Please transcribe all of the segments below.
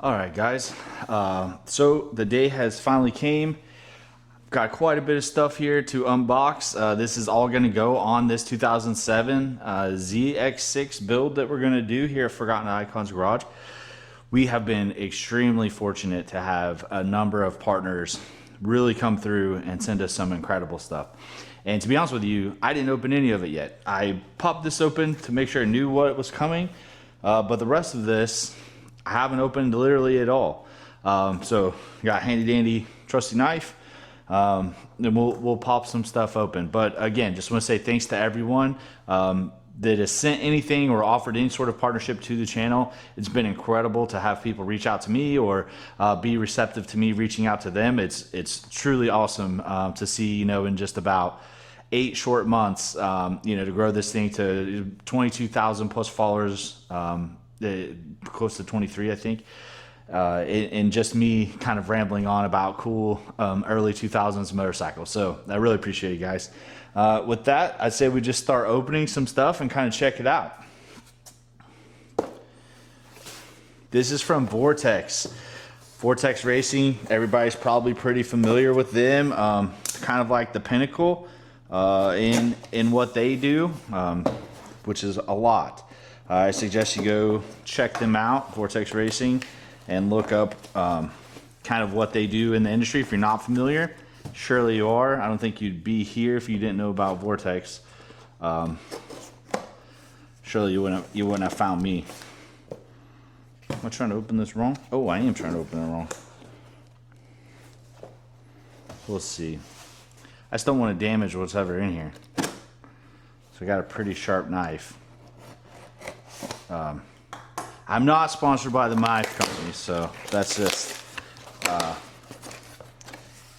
All right, guys. So the day has finally came. Got quite a bit of stuff here to unbox. This is all going to go on this 2007 ZX6 build that we're going to do here at Forgotten Icons Garage. We have been extremely fortunate to have a number of partners really come through and send us some incredible stuff. And to be honest with you, I didn't open any of it yet. I popped this open to make sure I knew what was coming, but the rest of this I haven't opened literally at all. So got handy dandy trusty knife. Then we'll pop some stuff open. But again, just want to say thanks to everyone that has sent anything or offered any sort of partnership to the channel. It's been incredible to have people reach out to me or be receptive to me reaching out to them. It's truly awesome to see, in just about 8 short months, to grow this thing to 22,000 plus followers, close to 23, I think. And just me kind of rambling on about cool early 2000s motorcycles. So I really appreciate you guys. With that, I'd say we just start opening some stuff and kind of check it out. This is from Vortex. Vortex Racing, everybody's probably pretty familiar with them. Kind of like the pinnacle in what they do, which is a lot. I suggest you go check them out, Vortex Racing, and look up kind of what they do in the industry. If you're not familiar, surely you are. I don't think you'd be here if you didn't know about Vortex. Surely you wouldn't have found me. Am I trying to open this wrong? Oh, I am trying to open it wrong. We'll see. I just don't want to damage what's ever in here. So I got a pretty sharp knife. I'm not sponsored by the knife company, so that's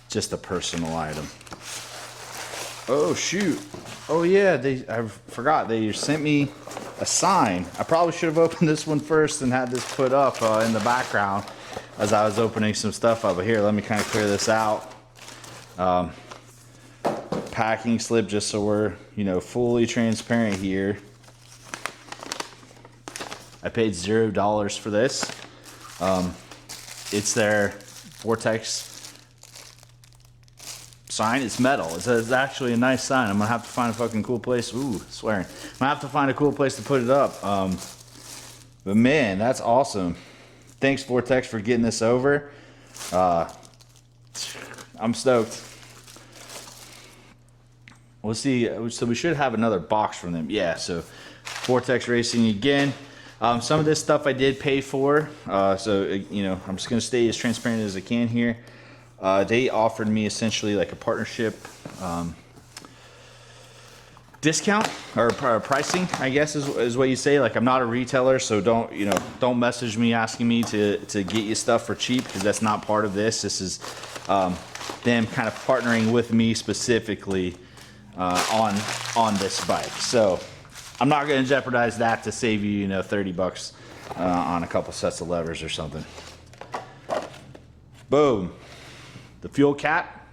just a personal item. Oh shoot! Oh yeah, I forgot they sent me a sign. I probably should have opened this one first and had this put up in the background as I was opening some stuff up. But here, let me kind of clear this out. Packing slip, just so we're fully transparent here. I paid $0 for this. It's their Vortex sign. It's metal. It's actually a nice sign. I'm gonna have to find a fucking cool place. Ooh, swearing. I'm gonna have to find a cool place to put it up. But man, that's awesome. Thanks Vortex for getting this over. I'm stoked. We'll see. So we should have another box from them. Yeah. So Vortex Racing again. Some of this stuff I did pay for, so I'm just gonna stay as transparent as I can here. They offered me essentially like a partnership discount or pricing, I guess is what you say. Like, I'm not a retailer, so don't message me asking me to get you stuff for cheap, because that's not part of this. This is them kind of partnering with me specifically on this bike. So I'm not going to jeopardize that to save you, 30 bucks on a couple sets of levers or something. Boom. The fuel cap.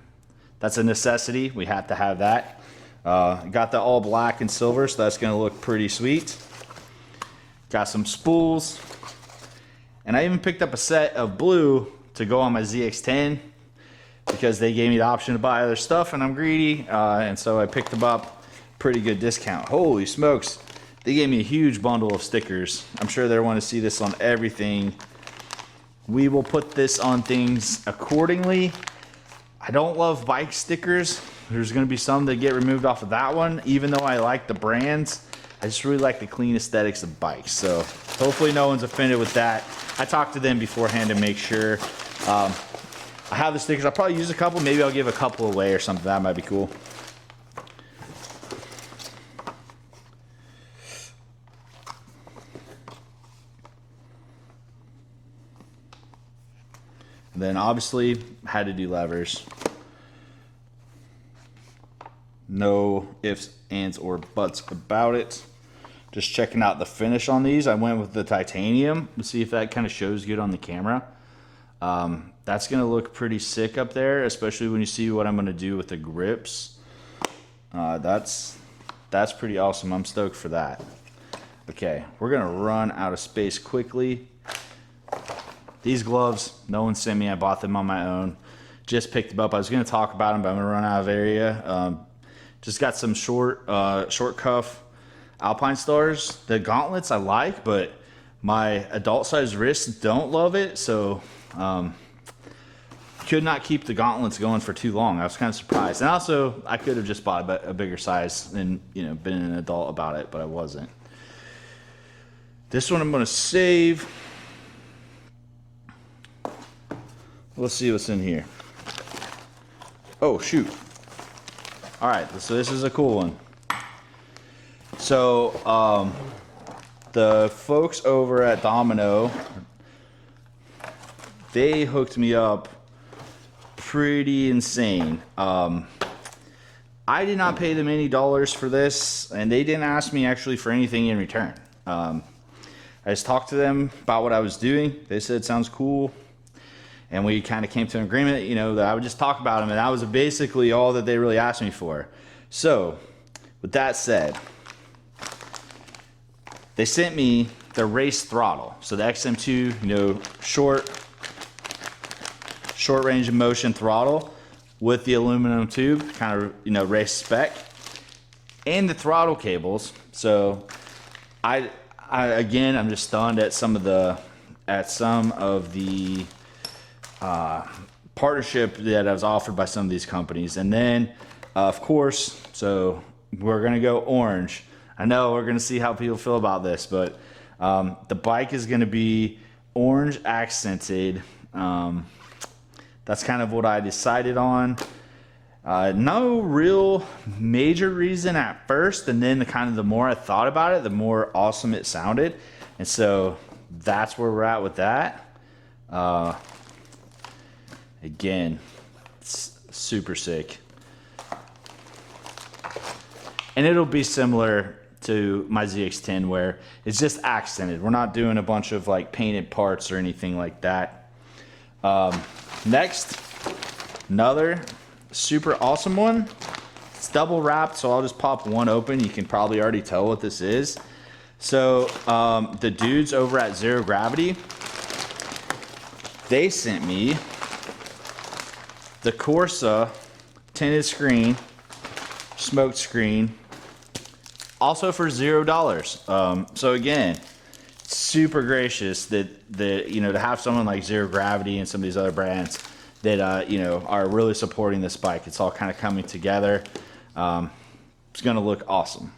That's a necessity. We have to have that. Got the all black and silver, so that's going to look pretty sweet. Got some spools. And I even picked up a set of blue to go on my ZX-10 because they gave me the option to buy other stuff, and I'm greedy. And so I picked them up. Pretty good discount. Holy smokes, they gave me a huge bundle of stickers. I'm sure they want to see this on everything. We will put this on things accordingly. I don't love bike stickers. There's going to be some that get removed off of that one. Even though I like the brands, I just really like the clean aesthetics of bikes. So hopefully no one's offended with that. I talked to them beforehand to make sure. I have the stickers. I'll probably use a couple. Maybe I'll give a couple away or something. That might be cool. Then obviously had to do levers. No ifs, ands, or buts about it. Just checking out the finish on these. I went with the titanium. Let's see if that kind of shows good on the camera. That's gonna look pretty sick up there, especially when you see what I'm gonna do with the grips. That's pretty awesome. I'm stoked for that. Okay, we're gonna run out of space quickly. these gloves, no one sent me. I bought them on my own. Just picked them up. I was going to talk about them, but I'm going to run out of area. Just got some short cuff Alpine Stars. The gauntlets I like, but my adult size wrists don't love it. So could not keep the gauntlets going for too long. I was kind of surprised. And also, I could have just bought a bigger size and, you know, been an adult about it, but I wasn't. This one I'm going to save. Let's see what's in here. Oh, shoot. All right, so this is a cool one. So, the folks over at Domino, they hooked me up pretty insane. I did not pay them any dollars for this, and they didn't ask me actually for anything in return. I just talked to them about what I was doing. They said, sounds cool. And we kind of came to an agreement, you know, that I would just talk about them, and that was basically all that they really asked me for. So, with that said, they sent me the race throttle. So the XM2, you know, short range of motion throttle with the aluminum tube, kind of, you know, race spec, and the throttle cables. So I again, I'm just stunned at some of the partnership that I was offered by some of these companies. And then, of course, so we're gonna go orange. I know we're gonna see how people feel about this, but the bike is gonna be orange accented. That's kind of what I decided on. No real major reason at first, and then the more I thought about it, the more awesome it sounded. And so that's where we're at with that. Again, it's super sick. And it'll be similar to my ZX-10 where it's just accented. We're not doing a bunch of like painted parts or anything like that. Next, another super awesome one. It's double wrapped, so I'll just pop one open. You can probably already tell what this is. So the dudes over at Zero Gravity, they sent me the Corsa tinted screen, smoked screen, also for $0. So again, super gracious that you know, to have someone like Zero Gravity and some of these other brands that you know, are really supporting this bike. It's all kind of coming together. It's gonna look awesome.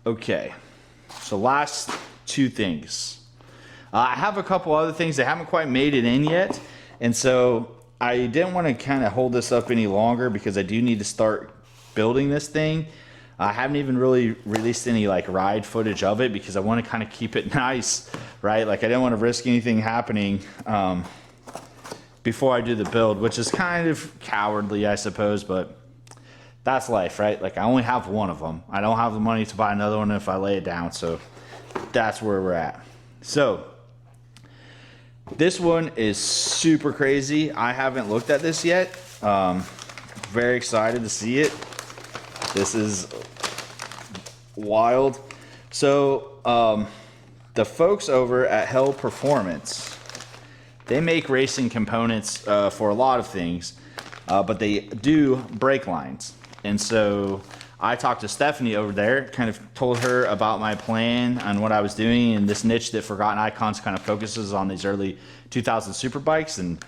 Okay, so last two things. I have a couple other things that haven't quite made it in yet, and so I didn't want to kind of hold this up any longer because I do need to start building this thing. I haven't even really released any like ride footage of it because I want to kind of keep it nice, right? Like I didn't want to risk anything happening before I do the build, which is kind of cowardly, I suppose, but that's life, right? Like I only have one of them. I don't have the money to buy another one if I lay it down, so that's where we're at. So this one is super crazy. I haven't looked at this yet. Very excited to see it. This is wild. So the folks over at HEL Performance, they make racing components for a lot of things, but they do brake lines. And so I talked to Stephanie over there, kind of told her about my plan and what I was doing in this niche that Forgotten Icons kind of focuses on, these early 2000 superbikes, and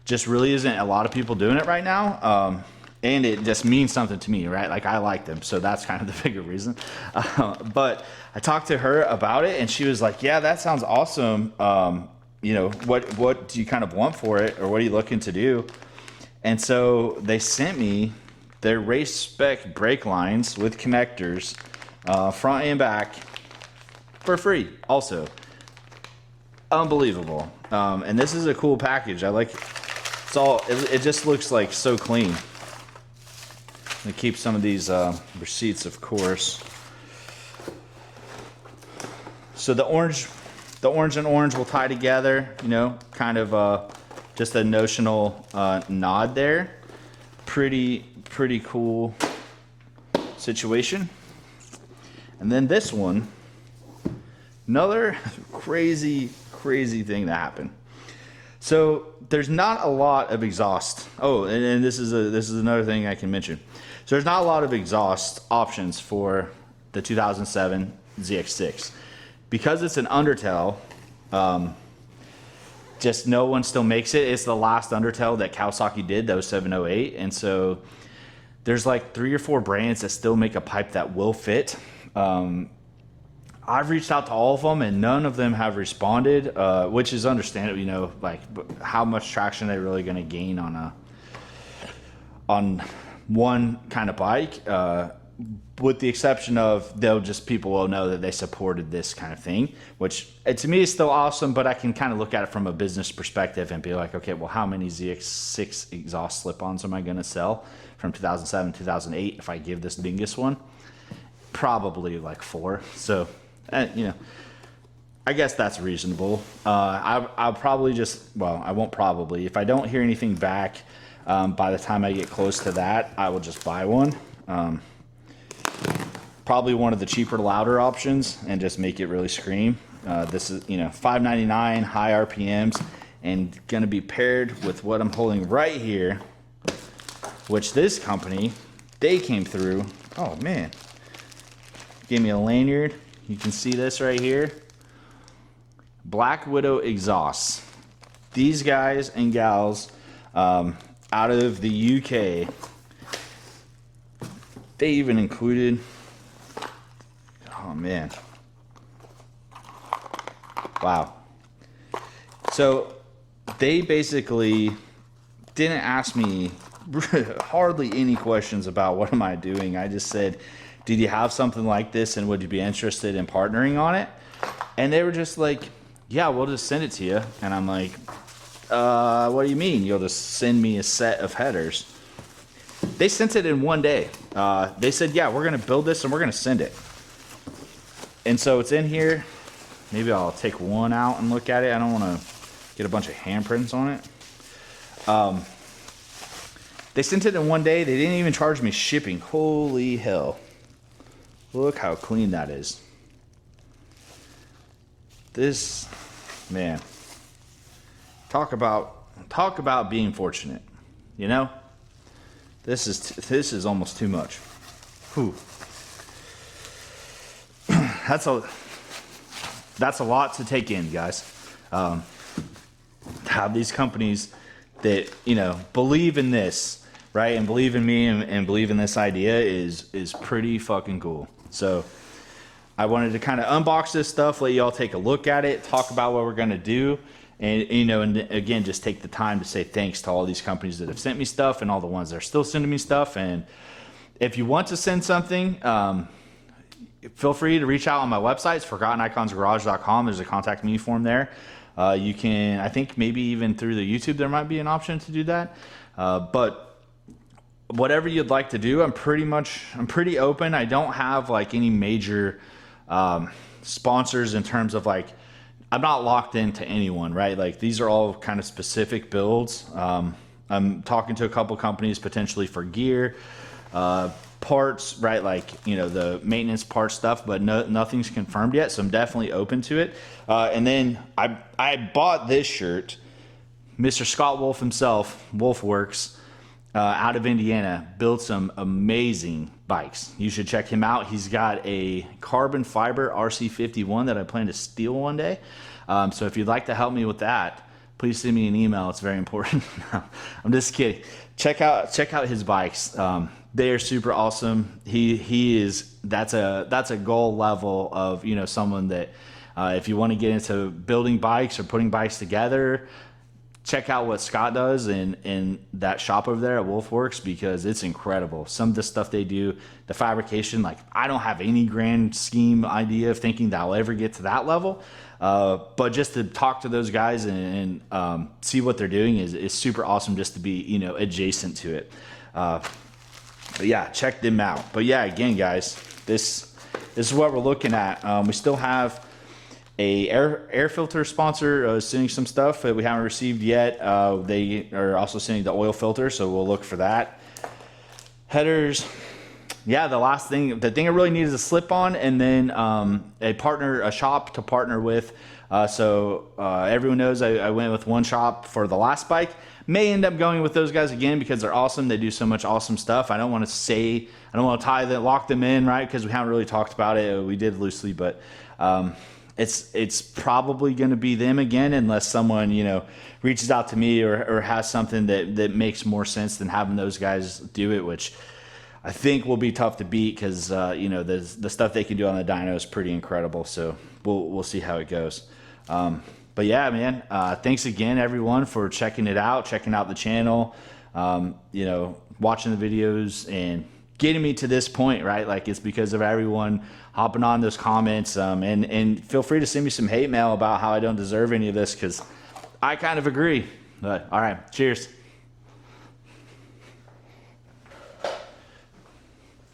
just really isn't a lot of people doing it right now. And it just means something to me, right? Like I like them, so that's kind of the bigger reason. But I talked to her about it, and she was like, "Yeah, that sounds awesome. You know, what do you kind of want for it, or what are you looking to do?" And so they sent me their race spec brake lines with connectors, front and back, for free. Also, unbelievable. And this is a cool package. I like it. It's all. It just looks like so clean. I'm gonna keep some of these receipts, of course. So the orange and orange will tie together, you know, kind of just a notional nod there. Pretty cool situation. And then this one, another crazy crazy thing that happened. So there's not a lot of exhaust. Oh, and this is another thing I can mention. So there's not a lot of exhaust options for the 2007 ZX6 because it's an undertail. Just no one still makes it. It's the last undertail that Kawasaki did, the 0708, and so there's like 3 or 4 brands that still make a pipe that will fit. I've reached out to all of them and none of them have responded, which is understandable. You know, like how much traction are they really going to gain on one kind of bike, with the exception of people will know that they supported this kind of thing, which to me is still awesome, but I can kind of look at it from a business perspective and be like, okay, well, how many ZX6 exhaust slip-ons am I going to sell from 2007, 2008 if I give this dingus one? Probably like 4. So, you know, I guess that's reasonable. I'll probably I won't probably. If I don't hear anything back by the time I get close to that, I will just buy one. Probably one of the cheaper, louder options and just make it really scream. This is, you know, $5.99, high RPMs, and gonna be paired with what I'm holding right here, which this company, they came through. Oh man, gave me a lanyard. You can see this right here. Black Widow exhausts. These guys and gals out of the UK, they even included, oh man, wow. So they basically didn't ask me hardly any questions about what am I doing. I just said, did you have something like this and would you be interested in partnering on it? And they were just like, yeah, we'll just send it to you. And I'm like, what do you mean? You'll just send me a set of headers? They sent it in one day. They said, yeah, we're going to build this and we're going to send it. And so it's in here. Maybe I'll take one out and look at it. I don't want to get a bunch of handprints on it. They sent it in one day. They didn't even charge me shipping. Holy hell. Look how clean that is. This, man, talk about being fortunate, you know? This is almost too much. Whew. That's a lot to take in, guys. Have these companies that, you know, believe in this, right, and believe in me and believe in this idea is pretty fucking cool. So I wanted to kind of unbox this stuff, let you all take a look at it, talk about what we're going to do, and, you know, and again, just take the time to say thanks to all these companies that have sent me stuff and all the ones that are still sending me stuff. And if you want to send something, feel free to reach out on my website. It's ForgottenIconsGarage.com. There's a contact me form there. You can, I think maybe even through the YouTube, there might be an option to do that. But whatever you'd like to do, I'm pretty open. I don't have like any major sponsors in terms of like, I'm not locked into anyone, right? Like these are all kind of specific builds. I'm talking to a couple companies potentially for gear, parts, right? Like, you know, the maintenance part stuff, but nothing's confirmed yet. So I'm definitely open to it. And then I bought this shirt, Mr. Scott Wolf himself, Wolfworks, out of Indiana, built some amazing bikes. You should check him out. He's got a carbon fiber RC51 that I plan to steal one day. So if you'd like to help me with that, please send me an email. It's very important. I'm just kidding. Check out his bikes. They are super awesome. That's a goal level of, you know, someone that if you want to get into building bikes or putting bikes together, check out what Scott does in that shop over there at Wolfworks, because it's incredible. Some of the stuff they do, the fabrication, like I don't have any grand scheme idea of thinking that I'll ever get to that level. But just to talk to those guys and see what they're doing is super awesome, just to be, you know, adjacent to it. But yeah, check them out. But yeah, again, guys, this is what we're looking at. We still have a air filter sponsor sending some stuff that we haven't received yet. They are also sending the oil filter, so we'll look for that. Headers, yeah, the thing I really need is a slip-on, and then a shop to partner with So everyone knows I went with one shop for the last bike. May end up going with those guys again because they're awesome. They do so much awesome stuff. I don't want to lock them in, right? Because we haven't really talked about it. We did loosely, but it's probably going to be them again unless someone, you know, reaches out to me or has something that makes more sense than having those guys do it, which I think will be tough to beat because, you know, the stuff they can do on the dyno is pretty incredible. So we'll see how it goes. But yeah, man, thanks again, everyone, for checking out the channel, you know, watching the videos and getting me to this point, right? Like, it's because of everyone hopping on those comments, and feel free to send me some hate mail about how I don't deserve any of this, because I kind of agree. But all right, cheers.